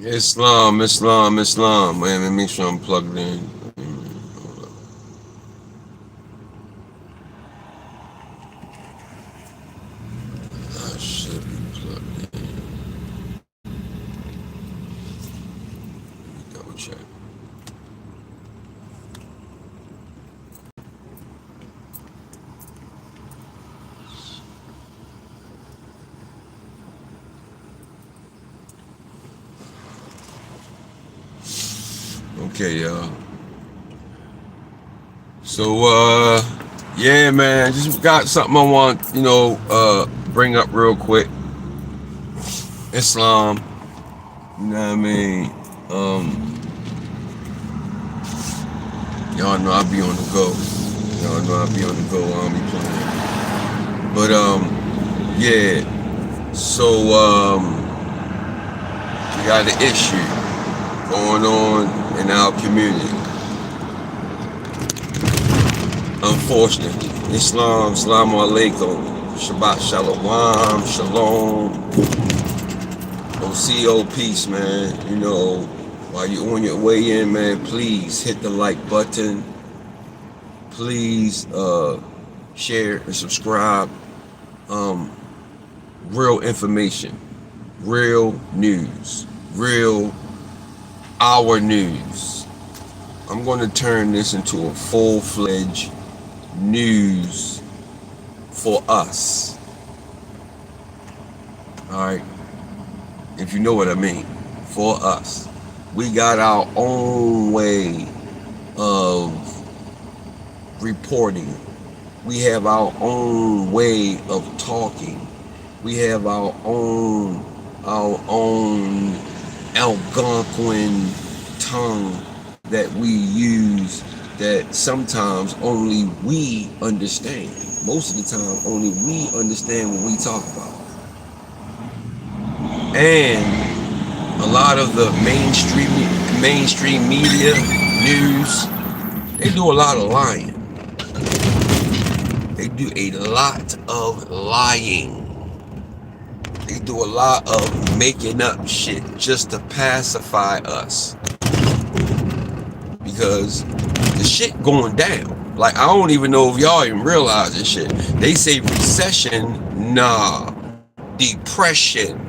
Islam, Islam, Islam. Man, let me make sure I'm plugged in. Hold up. I should be plugged in. Double check. Okay, y'all. So, yeah, man, just got something I want, bring up real quick. Islam, you know what I mean? Y'all know I be on the go. Y'all know I be on the go. I don't be playing. But, yeah. So, we got an issue going on in our community. Unfortunately, Islam, Assalamu alaikum, Shabbat Shalom, Shalom, OCO, peace, man. You know, while you're on your way in, man, please hit the like button. Please share and subscribe. Real information, real news, real our news. I'm going to turn this into a full-fledged news for us. Alright? If you know what I mean. For us. We got our own way of reporting. We have our own way of talking. We have our own Algonquin tongue that we use that sometimes only we understand. Most of the time, only we understand what we talk about. And a lot of the mainstream media, news, they do a lot of lying. They do a lot of lying. They do a lot of making up shit just to pacify us. Because the shit going down. Like, I don't even know if y'all even realize this shit. They say recession, nah. Depression.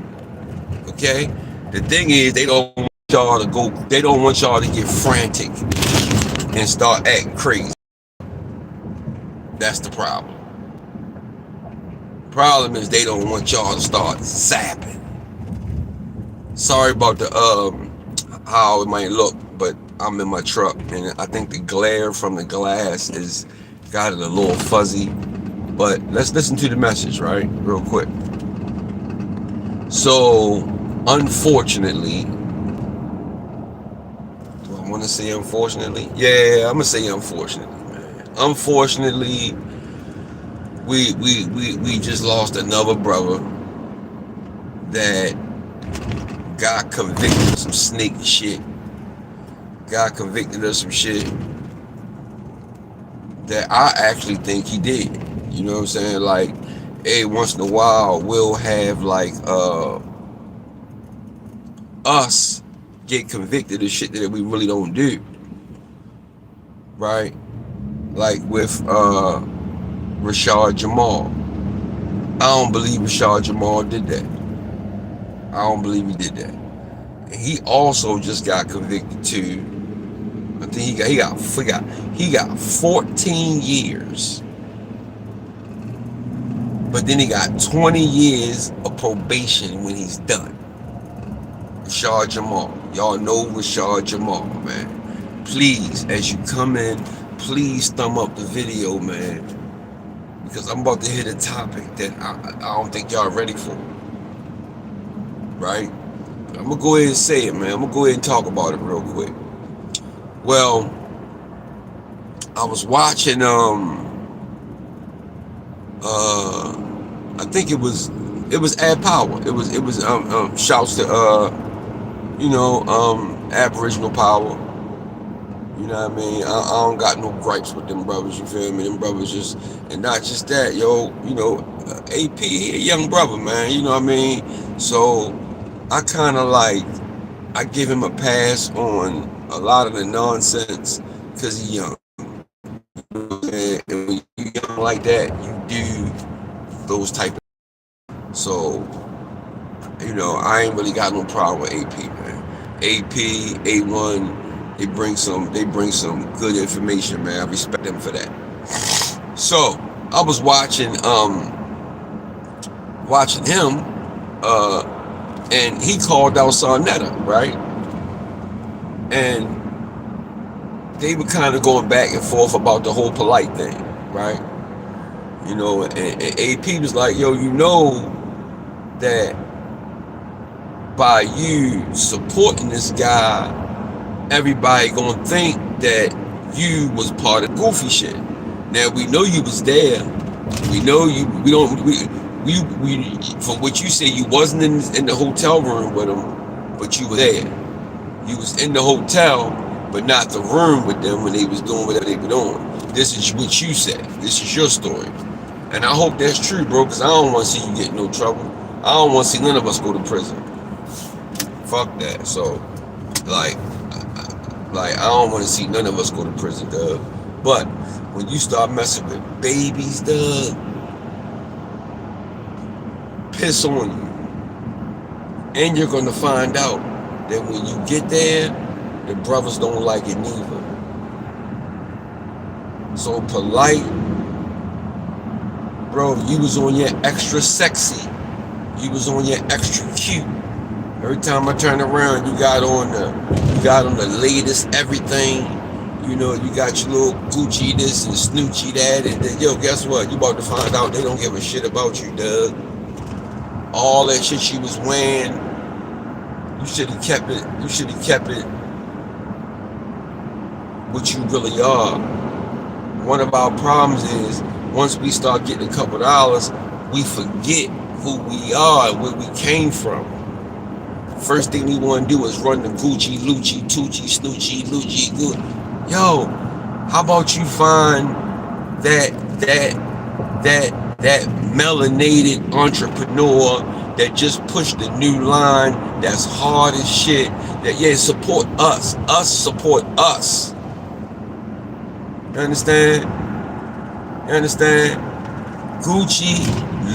Okay? The thing is, they don't want y'all to go, they don't want y'all to get frantic and start acting crazy. That's the problem. Problem is they don't want y'all to start zapping. Sorry about the how it might look, but I'm in my truck and I think the glare from the glass is got it a little fuzzy. But let's listen to the message, right? Real quick. So, unfortunately, do I want to say unfortunately? Yeah, I'm gonna say unfortunately, man. Unfortunately, we just lost another brother that got convicted of some snake shit. Got convicted of some shit that I actually think he did. You know what I'm saying? Like, hey, once in a while we'll have like us get convicted of shit that we really don't do. Right? Like with Rashad Jamal. I don't believe Rashad Jamal did that. I don't believe he did that. And he also just got convicted too. I think he got 14 years. But then he got 20 years of probation when he's done. Rashad Jamal. Y'all know Rashad Jamal, man. Please, as you come in, please thumb up the video, man. Because I'm about to hit a topic that I don't think y'all ready for. Right? I'm going to go ahead and say it, man. I'm going to go ahead and talk about it real quick. Well, I was watching, I think it was Ad Power. It was shouts to, Aboriginal Power. You know what I mean? I don't got no gripes with them brothers, you feel me? Them brothers just, and not just that, AP, he a young brother, man, you know what I mean? So, I kind of like, I give him a pass on a lot of the nonsense because he's young. And when you're young like that, you do those type of. So, I ain't really got no problem with AP, man. AP, A1, they bring some good information, man. I respect them for that. So I was watching him, and he called out NETER, right? And they were kind of going back and forth about the whole polite thing, right? And AP was like, yo, that by you supporting this guy, everybody gonna think that you was part of goofy shit. Now we know you was there. We know you. We from what you say, you wasn't in the hotel room with them, but you were there. You was in the hotel, but not the room with them when they was doing whatever they were doing. This is what you said. This is your story, and I hope that's true, bro. Because I don't want to see you get in no trouble. I don't want to see none of us go to prison. Fuck that. So, like I don't want to see none of us go to prison, dog. But when you start messing with babies, dog, piss on you. And you're gonna find out that when you get there, the brothers don't like it neither. So polite, bro, you was on your extra sexy. You was on your extra cute. Every time I turn around, you got on the latest everything. You got your little Gucci this and Snoochie that, and then, yo, guess what? You about to find out they don't give a shit about you, Doug. All that shit she was wearing, you should have kept it. You should have kept it what you really are. One of our problems is once we start getting a couple dollars, we forget who we are and where we came from. First thing we want to do is run the Gucci, Lucci, Tucci, Snoochie, Lucci, Gucci. Yo, how about you find that melanated entrepreneur that just pushed the new line, that's hard as shit, that support us support us. You understand? Gucci,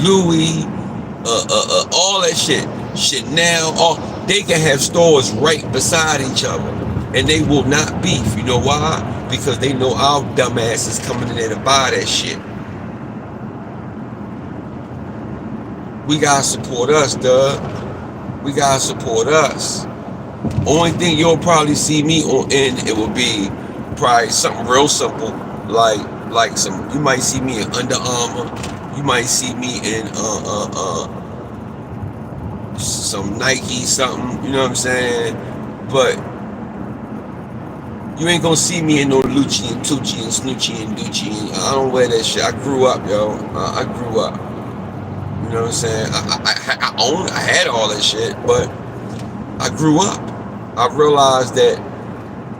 Louis, all that shit, Chanel, they can have stores right beside each other, and they will not beef. You know why? Because they know our dumbass is coming in there to buy that shit. We gotta support us, Doug. We gotta support us. Only thing you'll probably see me on it will be probably something real simple, like some. You might see me in Under Armour. You might see me in some Nike something. You know what I'm saying? But you ain't gonna see me in no Lucci and Tucci and Snoochie and Gucci. I don't wear that shit. I grew up, yo. I grew up. You know what I'm saying? I had all that shit, but I grew up. I realized that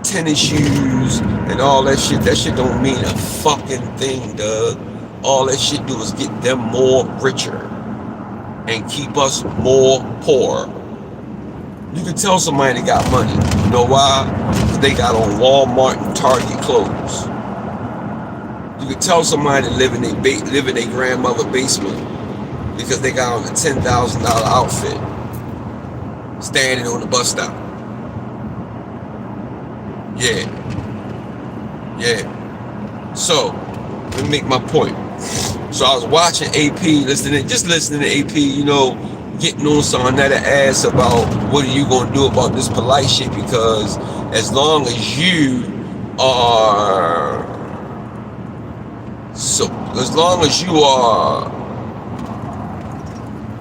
tennis shoes and all that shit don't mean a fucking thing, Doug. All that shit do is get them more richer and keep us more poor. You can tell somebody they got money. You know why? Because they got on Walmart and Target clothes. You can tell somebody to live in their grandmother's basement because they got on a $10,000 outfit standing on the bus stop. Yeah. So, let me make my point. So I was watching AP, listening to AP, getting on some NETER ass about what are you gonna do about this polite shit, because as long as you are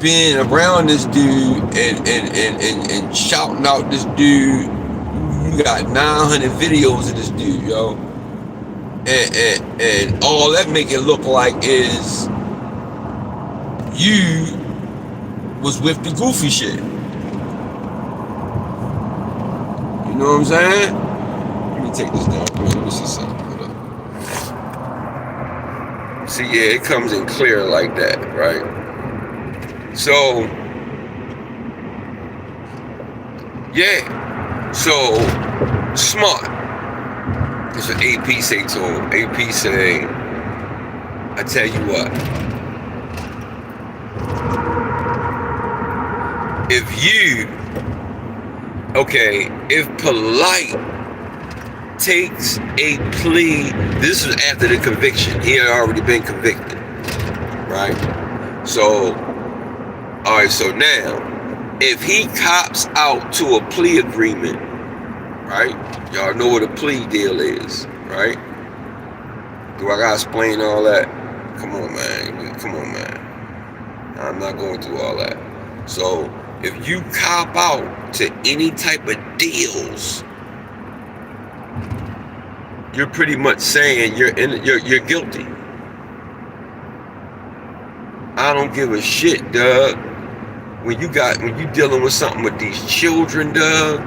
being around this dude and shouting out this dude, you got 900 videos of this dude, yo. And all that make it look like is you was with the goofy shit. You know what I'm saying? Let me take this down. Let me see something. Hold up. See, yeah, it comes in clear like that, right? So, yeah. So, smart. That's what AP say to him. AP say, I tell you what, if Polite takes a plea, this was after the conviction. He had already been convicted, right? So, all right, so now, if he cops out to a plea agreement, right? Y'all know what a plea deal is, right? Do I gotta explain all that? Come on, man. I'm not going through all that. So, if you cop out to any type of deals, you're pretty much saying you're guilty. I don't give a shit, Doug. When you dealing with something with these children, Doug,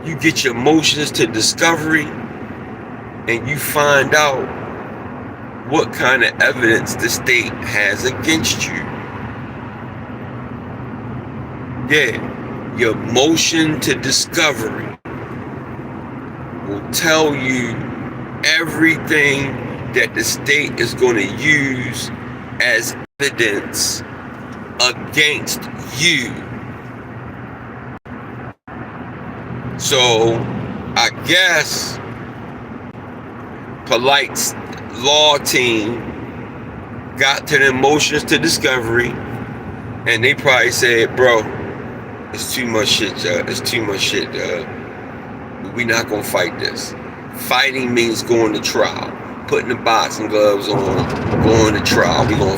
you get your motions to discovery and you find out what kind of evidence the state has against you. Yeah, your motion to discovery will tell you everything that the state is going to use as evidence against you. So, I guess Polite's law team got to the motions to discovery, and they probably said, bro, it's too much shit, we not gonna fight this. Fighting means going to trial, putting the boxing gloves on, going to trial. We gonna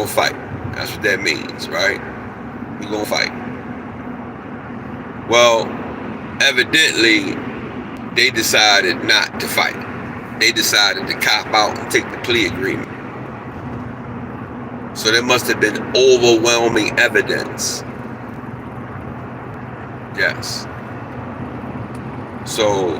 fight. That's what that means, right? We gonna fight. Well, evidently, they decided not to fight. They decided to cop out and take the plea agreement. So there must have been overwhelming evidence. Yes. So,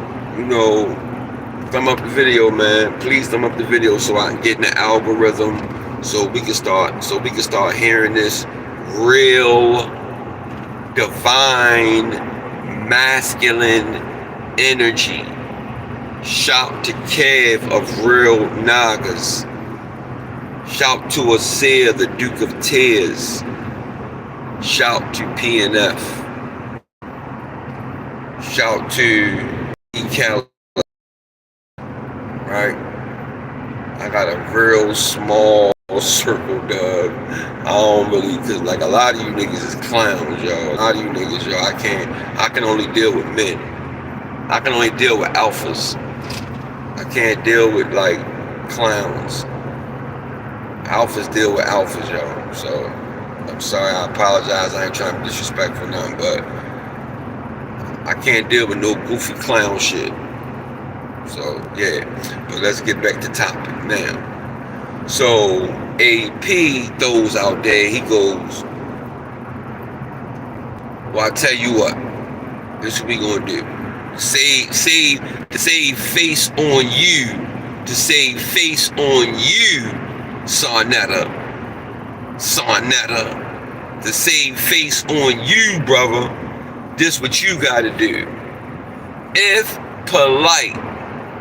thumb up the video, man. Please thumb up the video so I can get in the algorithm, so we can start hearing this real divine masculine energy. Shout to Kev of Real Nagas. Shout to Asir, the Duke of Tears. Shout to PNF. Shout to E-Cal. Right? I got a real small circle, Doug. I don't really, cause like a lot of you niggas is clowns, yo. A lot of you niggas, yo, I can only deal with men. I can only deal with alphas. I can't deal with like clowns. Alphas deal with alphas, yo. So I'm sorry, I apologize. I ain't trying to be disrespectful, nothing, but I can't deal with no goofy clown shit. So yeah, but let's get back to topic now. So AP throws out there, he goes, well, I tell you what, this is what we gonna do. To save face on you, Sarnetta, to save face on you, brother. This what you gotta do. If Polite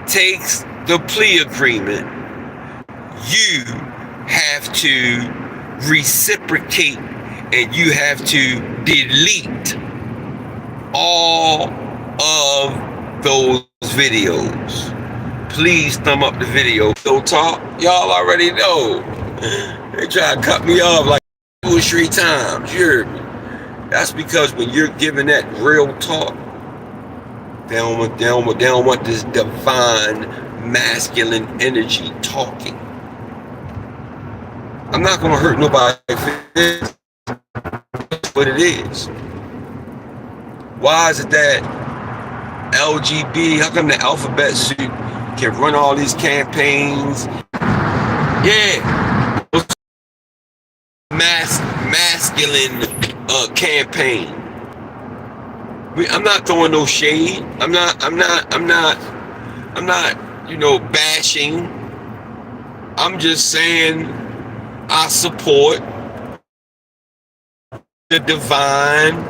takes the plea agreement, you have to reciprocate and you have to delete all of those videos. Please thumb up the video. Real talk, y'all already know. They try to cut me off like 2 or 3 times. You heard me. That's because when you're giving that real talk, they don't want this divine masculine energy talking. I'm not gonna hurt nobody for this. That's what it is. Why is it that LGB, how come the alphabet suit can run all these campaigns? Yeah, masculine campaign. I'm not throwing no shade. I'm not, bashing. I'm just saying I support the divine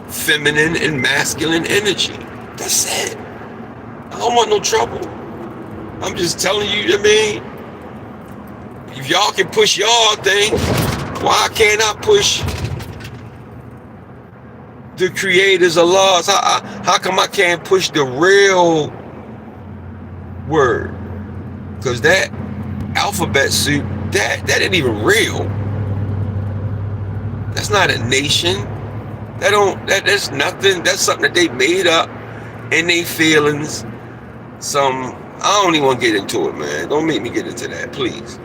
feminine and masculine energy. That's it. I don't want no trouble. I'm just telling you, I mean, if y'all can push y'all thing, why can't I push the creators of laws? How come I can't push the real word? Because that alphabet soup, that ain't even real. That's not a nation. That's nothing. That's something that they made up in their feelings. I don't even want to get into it, man. Don't make me get into that, please.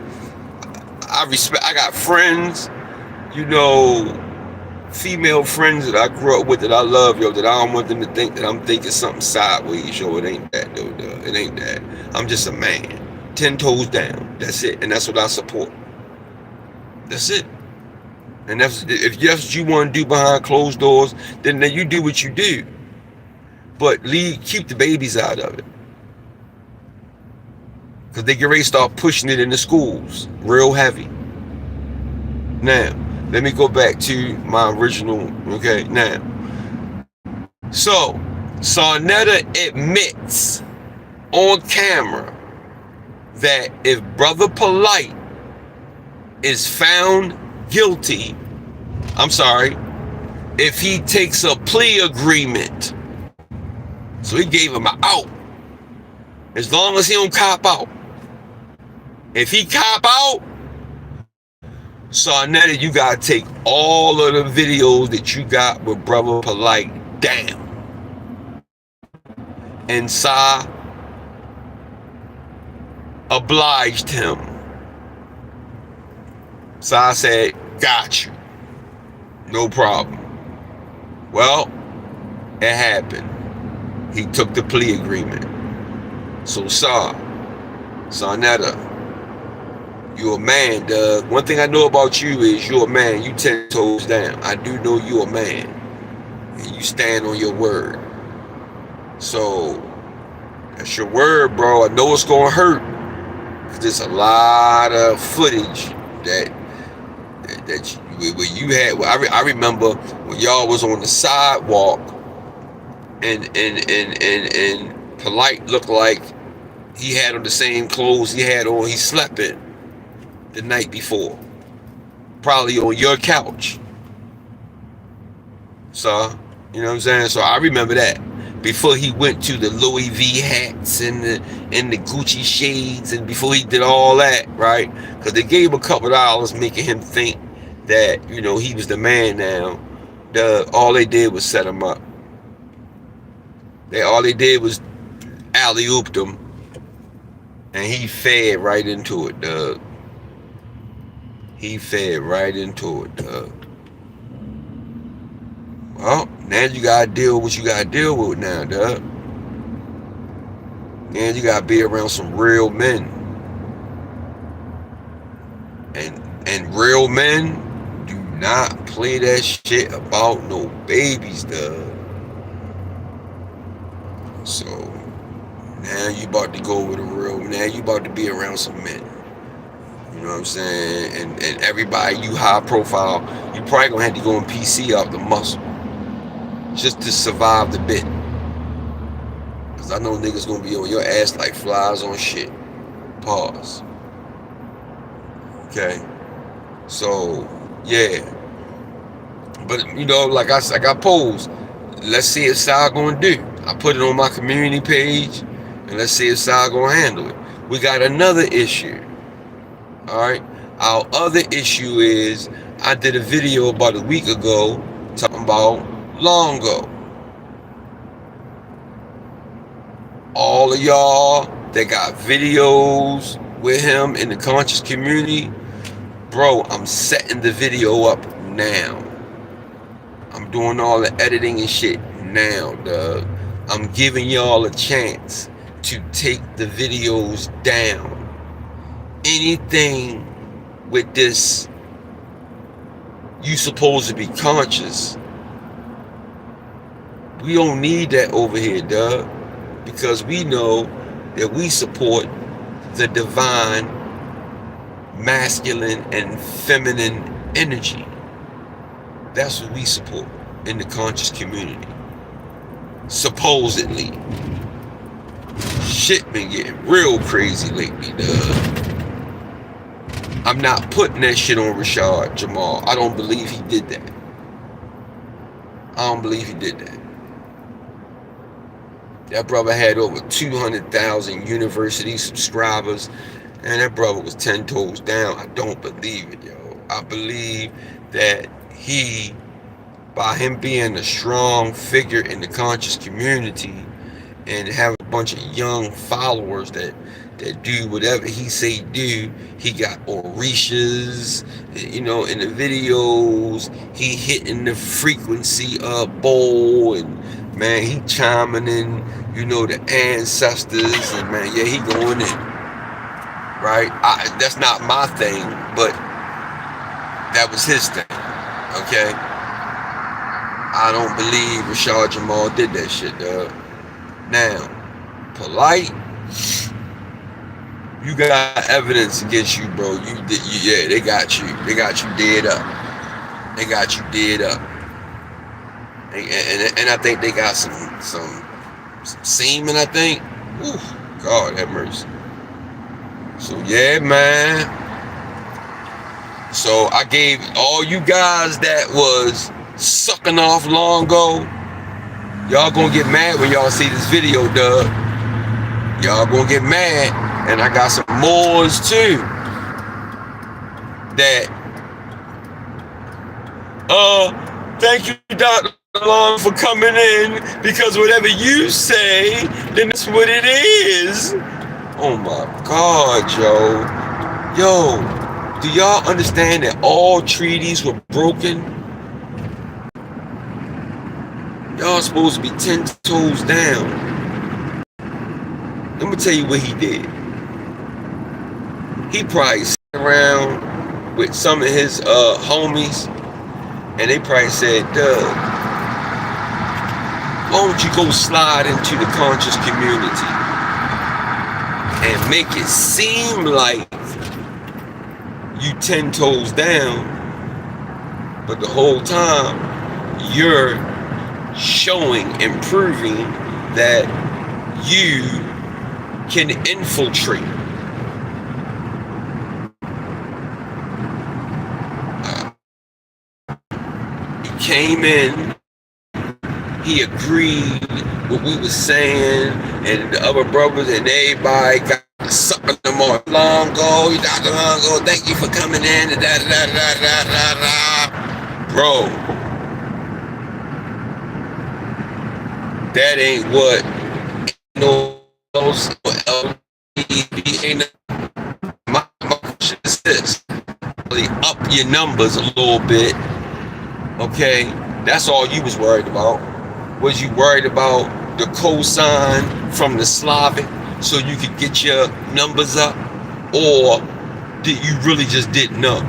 I got friends, female friends that I grew up with that I love, that I don't want them to think that I'm thinking something sideways, it ain't that, though, it ain't that. I'm just a man, 10 toes down, that's it, and that's what I support. That's it. And if that's what you want to do behind closed doors, then you do what you do. But keep the babies out of it. Because they get ready to start pushing it in the schools real heavy. Now, let me go back to my original, okay, now. So, NETER admits on camera that if Brother Polite is found guilty, if he takes a plea agreement, so he gave him an out, as long as he don't cop out. If he cop out, NETER, you gotta take all of the videos that you got with Brother Polite down. And obliged him. Said, got you. No problem. Well, it happened. He took the plea agreement. So NETER, you're a man, Doug. One thing I know about you is you're a man. You 10 toes down. I do know you're a man. And you stand on your word. So, that's your word, bro. I know it's going to hurt. Because there's a lot of footage that you had. I remember when y'all was on the sidewalk and Polite looked like he had on the same clothes he had on. He slept in the night before, probably on your couch. So, you know what I'm saying? So I remember that before he went to the Louis V hats and the Gucci shades, and before he did all that, right? Because they gave him a couple dollars, making him think that he was the man. Now, all they did was set him up. All they did was alley-ooped him, and he fed right into it, Doug. He fed right into it, Doug. Well, now you gotta deal with what you gotta deal with now, Doug. Now you gotta be around some real men. And real men do not play that shit about no babies, Doug. So now you about to go with a real, now you about to be around some men. You know what I'm saying? And everybody, you high profile, you probably gonna have to go in PC off the muscle just to survive the bit. Cause I know niggas gonna be on your ass like flies on shit. Pause. Okay. So yeah. But like I posed, let's see if Sal gonna do. I put it on my community page, and let's see if Sal gonna handle it. We got another issue. Alright. Our other issue is I did a video about a week ago talking about Lingo. All of y'all that got videos with him in the conscious community, bro, I'm setting the video up now. I'm doing all the editing and shit now, Doug. I'm giving y'all a chance to take the videos down. Anything with this, you supposed to be conscious. We don't need that over here, Doug. Because we know that we support the divine masculine and feminine energy. That's what we support. in the conscious community. Supposedly. Shit been getting real crazy lately, dog. I'm not putting that shit on Rashad Jamal. I don't believe he did that. I don't believe he did that. That brother had over 200,000 university subscribers, and that brother was 10 toes down. I don't believe it, yo. I believe that he, by him being a strong figure in the conscious community and having a bunch of young followers that do whatever he say do, he got Orishas, you know, in the videos, he hitting the frequency bowl, and man, he chiming in, you know, the ancestors, and man, yeah, he going in, right? That's not my thing, but that was his thing, okay? I don't believe Rashad Jamal did that shit, dog. Now, Polite, you got evidence against you, bro. Yeah, they got you. They got you dead up. They got you dead up. And I think they got some semen, I think. Ooh, God have mercy. So yeah, man. So I gave all you guys that was sucking off long ago, y'all gonna get mad when y'all see this video, dog. Y'all gonna get mad. And I got some MOORS too. That thank you, Dr. Long, for coming in, because whatever you say, then that's what it is. Oh my God, yo. Yo, do y'all understand that all treaties were broken? Y'all supposed to be 10 toes down. Let me tell you what he did. He probably sat around with some of his homies, and they probably said, Doug, why don't you go slide into the conscious community and make it seem like you 10 toes down, but the whole time you're showing and proving that you can infiltrate. He came in, he agreed what we were saying, and the other brothers and everybody got sucking them off. Longo, Dr. Longo, thank you for coming in. Da, da, da, da, da, da. Bro, that ain't what no ain't. My question is this: really up your numbers a little bit, okay? That's all you was worried about. Was you worried about the cosign from the Slavic so you could get your numbers up, or did you really just didn't know?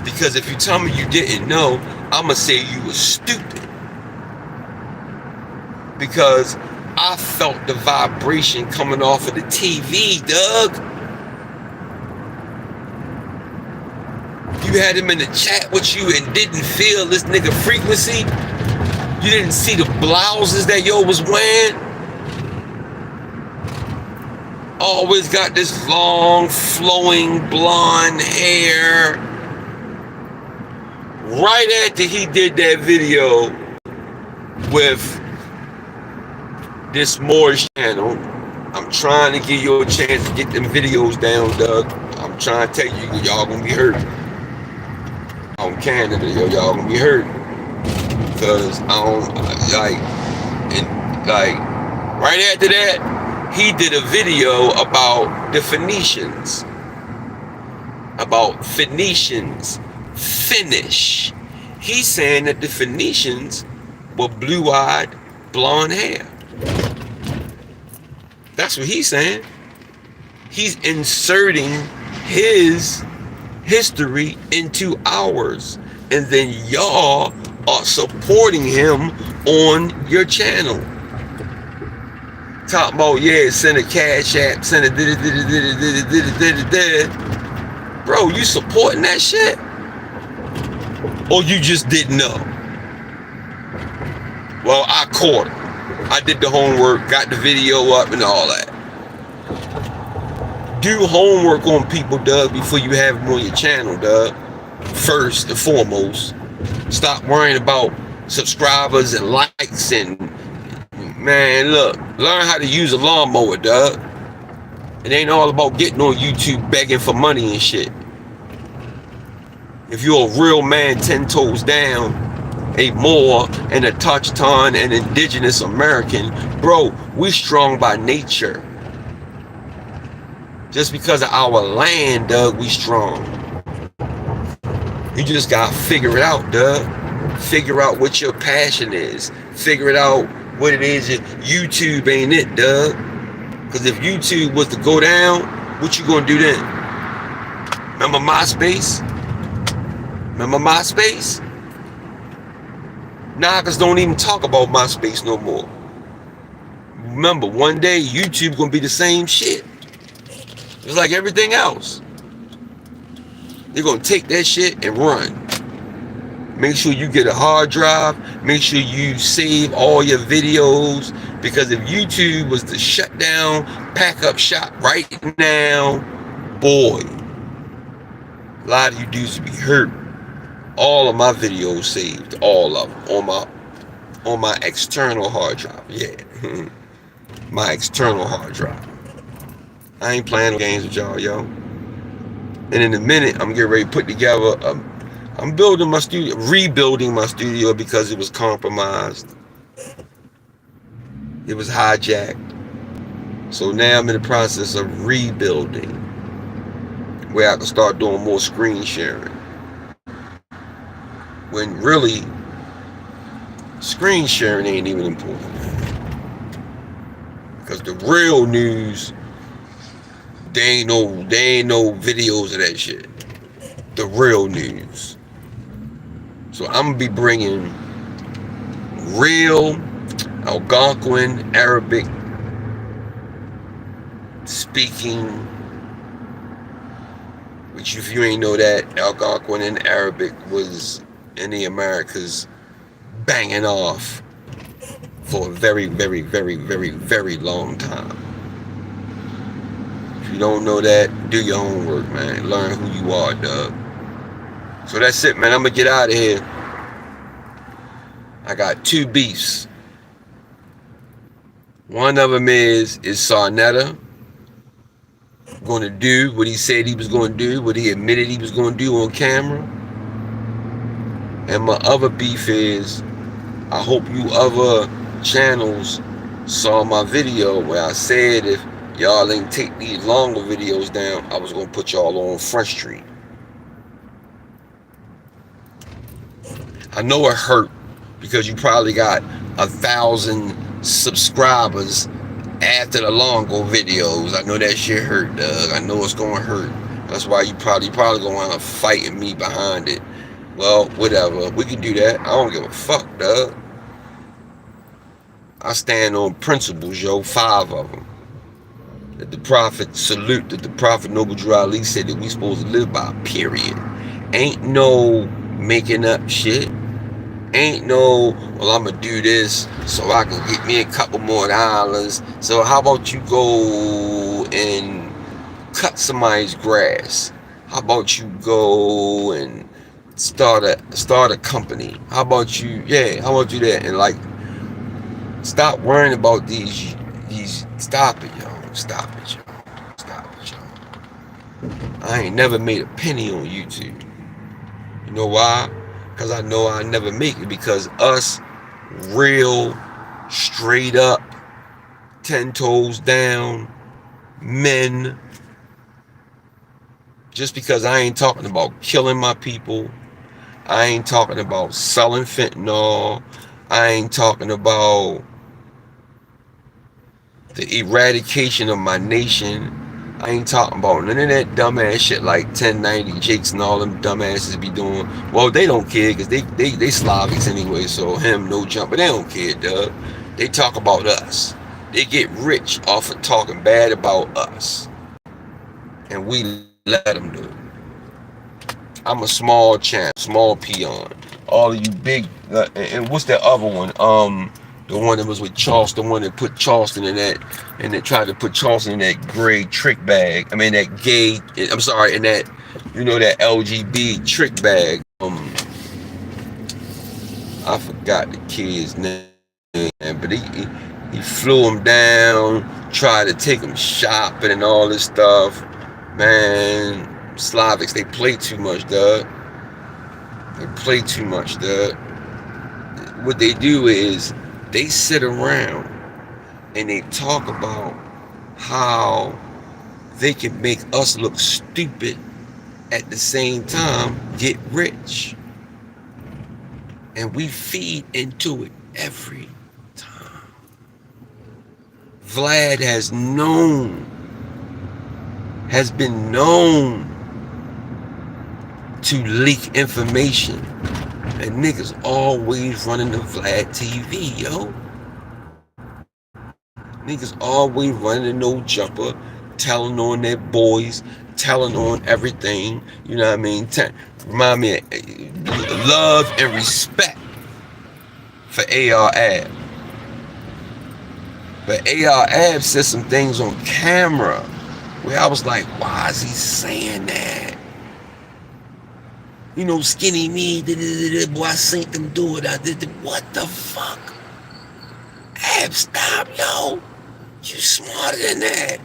Because if you tell me you didn't know, I'ma say you were stupid. Because I felt the vibration coming off of the TV, Doug. You had him in the chat with you and didn't feel this nigga frequency. You didn't see the blouses that yo was wearing. Always got this long, flowing blonde hair. Right after he did that video with this MOORS channel, I'm trying to give you a chance to get them videos down, Doug. I'm trying to tell you, y'all gonna be hurt. On Canada, y'all gonna be hurt. Because I don't like right after that, he did a video about the Phoenicians. About Phoenicians. Finnish. He's saying that the Phoenicians were blue-eyed, blonde hair. That's what he's saying. He's inserting his history into ours, and then y'all are supporting him on your channel. Talking about, yeah, send a CashApp, send a bro, you supporting that shit? Or you just didn't know? Well, I caught it. I did the homework, got the video up and all that. Do homework on people, Doug, before you have them on your channel, Doug. First and foremost. Stop worrying about subscribers and likes and, man, look, learn how to use a lawnmower, Doug. It ain't all about getting on YouTube begging for money and shit. If you're a real man 10 toes down, a Moor and a Touchton and indigenous American, bro, we strong by nature. Just because of our land, Doug, we strong. You just gotta figure it out, Doug. Figure out what your passion is. Figure it out what it is. YouTube ain't it, Doug. Because if YouTube was to go down, what you gonna do then? Remember MySpace? Remember MySpace? Knockers don't even talk about MySpace no more. Remember, one day YouTube gonna be the same shit. It's like everything else. They're gonna take that shit and run. Make sure you get a hard drive. Make sure you save all your videos. Because if YouTube was to shut down, pack up shop right now, boy, a lot of you dudes would be hurt. All of my videos saved, all of them, on my external hard drive. Yeah, my external hard drive. I ain't playing no games with y'all, yo. And in a minute, I'm getting ready to put together. I'm building my studio, rebuilding my studio because it was compromised. It was hijacked. So now I'm in the process of rebuilding, where I can start doing more screen sharing. When really, screen sharing ain't even important. Because the real news, they ain't no videos of that shit. The real news. So I'm gonna be bringing real Algonquin Arabic speaking, which if you ain't know that, Algonquin and Arabic was in the Americas banging off for a very, very, very, very, very long time. If you don't know that, do your homework, man. Learn who you are, Doug. So that's it, man. I'm gonna get out of here. I got 2 beefs. One of them is NETER going to do what he said he was going to do, what he admitted he was going to do on camera. And my other beef is, I hope you other channels saw my video where I said if y'all ain't take these longer videos down, I was going to put y'all on Front Street. I know it hurt because you probably got 1,000 subscribers after the Lingo videos. I know that shit hurt, Doug. I know it's going to hurt. That's why you probably going to want to fight me behind it. Well, whatever. We can do that. I don't give a fuck, Doug. I stand on principles, yo. 5 of them. That the Prophet salute, that the Prophet Noble Drew Ali said that we supposed to live by, period. Ain't no making up shit. Ain't no, well, I'm going to do this so I can get me a couple more dollars. So how about you go and cut somebody's grass? How about you go and start a company? How about you, how about you that? And like, stop worrying about these, stop it, yo. Stop it, yo. Stop it, yo. I ain't never made a penny on YouTube. You know why? Because I know I never make it, because us real, straight up, 10 toes down men, just because I ain't talking about killing my people, I ain't talking about selling fentanyl, I ain't talking about the eradication of my nation, I ain't talking about none of that dumbass shit like 1090 Jakes and all them dumbasses be doing. Well, they don't care because they Slavics anyway, so him, no jump. But they don't care, Doug. They talk about us. They get rich off of talking bad about us. And we let them do it. I'm a small champ, small peon. all of you big, and what's that other one? The one that was with Charleston, the one that put Charleston in that, and that tried to put Charleston in that gray trick bag. I mean that gay. I'm sorry, in that, that LGB trick bag. I forgot the kid's name, but he flew him down, tried to take him shopping and all this stuff. Man, Slavics, they play too much, dog. They play too much, dog. What they do is they sit around and they talk about how they can make us look stupid, at the same time get rich. And we feed into it every time. Vlad has been known to leak information, and niggas always running the Vlad TV, yo. Niggas always running the no jumper, telling on their boys, telling on everything, you know what I mean? Remind me of love and respect for aaalll. But aaalll said some things on camera where I was like, why is he saying that? Skinny me, boy, I seen them do it. I did it. What the fuck? Ab, stop, yo. You smarter than that.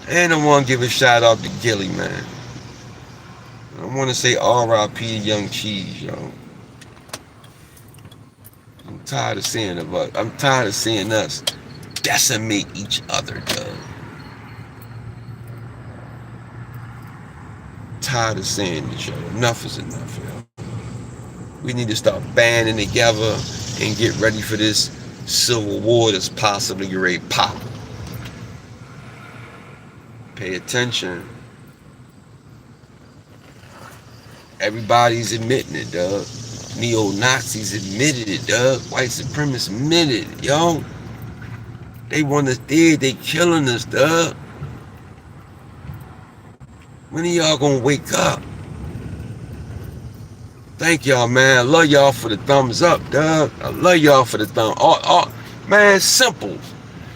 And I want to give a shout out to Gilly, man. I want to say R.I.P. Young Cheese, yo. I'm tired of seeing us decimate each other, dog. Tired of saying this, yo. Enough is enough, yo. We need to start banding together and get ready for this civil war that's possibly ready to pop. Pay attention. Everybody's admitting it, dog. Neo-Nazis admitted it, dog. White supremacists admitted it, yo. They want us dead. They killing us, dog. When are y'all gonna wake up? Thank y'all, man. I love y'all for the thumbs up, dog. I love y'all for the thumb. Man, simple.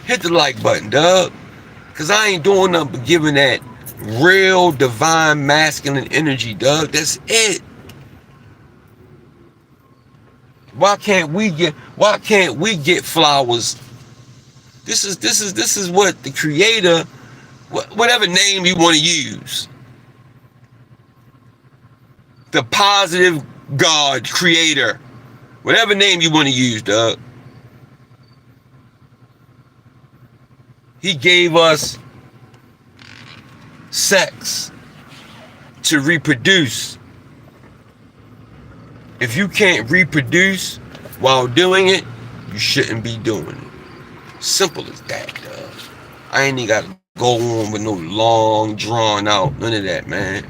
Hit the like button, dog. Because I ain't doing nothing but giving that real divine masculine energy, dog. That's it. Why can't we get flowers? This is what the creator, whatever name you want to use. The positive God, creator. Whatever name you want to use, dog. He gave us sex to reproduce. If you can't reproduce while doing it, you shouldn't be doing it. Simple as that, dog. I ain't even got to go on with no long, drawn out, none of that, man.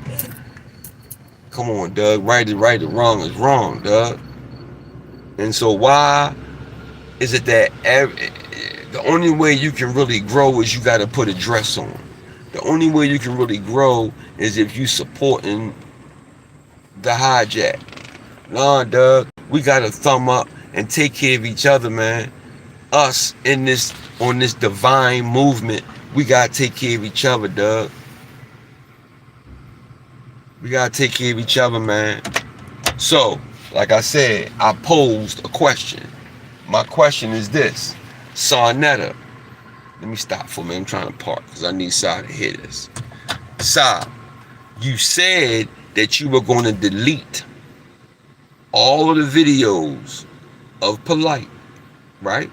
Come on, Doug. Right is right and wrong is wrong, Doug. And so why is it that the only way you can really grow is you got to put a dress on? The only way you can really grow is if you supporting the hijack. Nah, Doug. We got to thumb up and take care of each other, man. Us on this divine movement, we got to take care of each other, Doug. We got to take care of each other, man. So, like I said, I posed a question. My question is this. NETER. Let me stop for a minute. I'm trying to park because I need Sai to hear this. Sai, you said that you were going to delete all of the videos of Polite, right?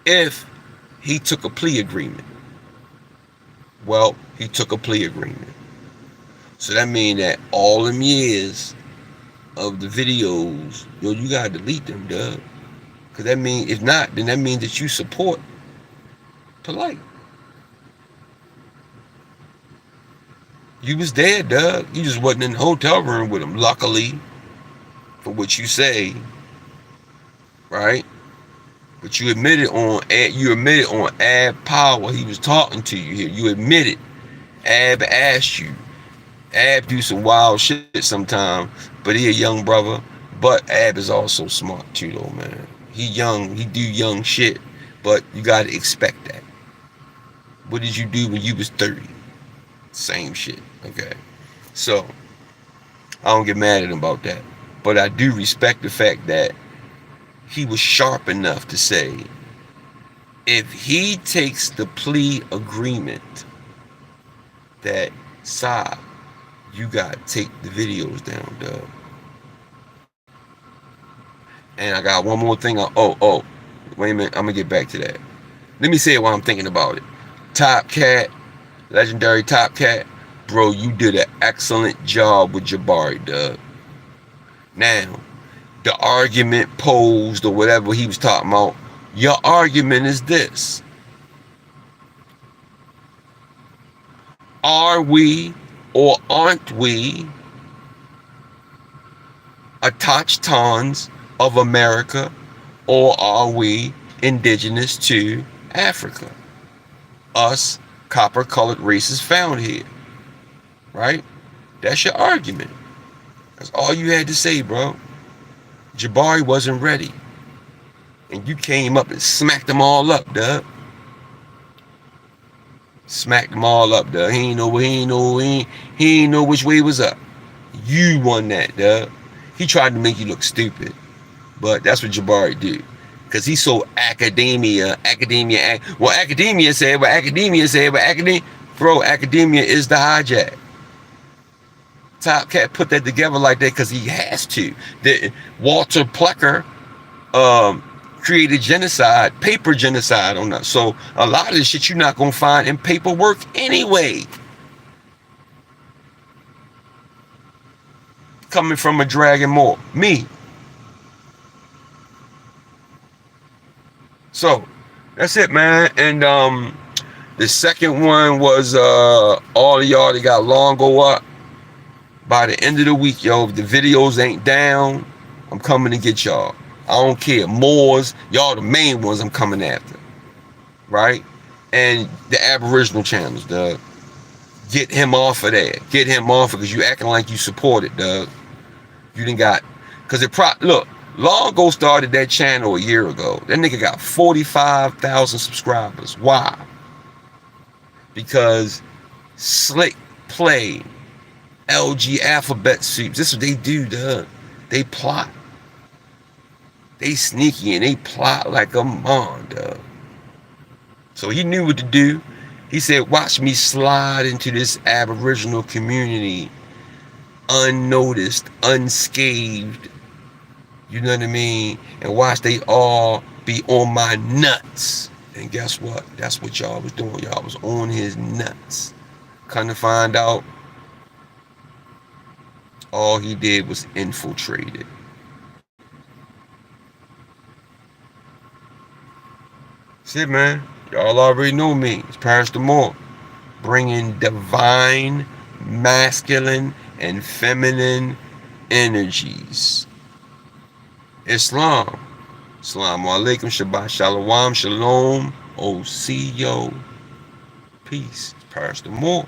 If he took a plea agreement. Well, he took a plea agreement. So that means that all them years of the videos, you gotta delete them, Doug. Because that means, if not, then that means that you support Polite. You was there, Doug. You just wasn't in the hotel room with him, luckily, for what you say, right? But you admitted on Ab Power, he was talking to you here. You admitted. Ab asked you. Ab do some wild shit sometimes, but he a young brother. But Ab is also smart too, though, man. He young, he do young shit, but you gotta expect that. What did you do when you was 30? Same shit, okay? So I don't get mad at him about that, but I do respect the fact that he was sharp enough to say, if he takes the plea agreement, that side, you gotta take the videos down, dog. And I got one more thing. Wait a minute. I'm gonna get back to that. Let me say it while I'm thinking about it. Top Cat, legendary Top Cat, bro, you did an excellent job with Jabari, dog. Now, the argument posed or whatever he was talking about, your argument is this: are we or aren't we autochtons of America, or are we indigenous to Africa? Us copper-colored races found here, right? That's your argument. That's all you had to say, bro. Jabari wasn't ready, and you came up and smacked them all up, dog. Smacked them all up, dog. He ain't know which way was up. You won that, dog. He tried to make you look stupid, but that's what Jabari do, because he's so academia. Well, academia said, bro, academia is the hijack. Top Cat put that together like that because he has to. Walter Plecker created genocide, paper genocide on us. So a lot of this shit you're not gonna find in paperwork anyway. Coming from a Dragon Moore, me. So that's it, man. And the second one was all of y'all that got Longo up. By the end of the week, yo, if the videos ain't down, I'm coming to get y'all. I don't care. Moors, y'all the main ones I'm coming after. Right? And the Aboriginal channels, dog. Get him off of there. Get him off because you acting like you support it, dog. You done got, because look, Longo started that channel a year ago. That nigga got 45,000 subscribers. Why? Because Slick Play, LG Alphabet Soups, this is what they do, dog. They plot. They sneaky and they plot like a mon, dog. So he knew what to do. He said, watch me slide into this Aboriginal community unnoticed, unscathed. You know what I mean? And watch they all be on my nuts. And guess what? That's what y'all was doing. Y'all was on his nuts. Come to find out, all he did was infiltrate it. That's it, man. Y'all already know me. It's Paris the Moor, bringing divine, masculine, and feminine energies. Islam. Assalamu alaikum, Shabbat Shalom, Shalom, Osiyo. Peace. It's Paris the Moor.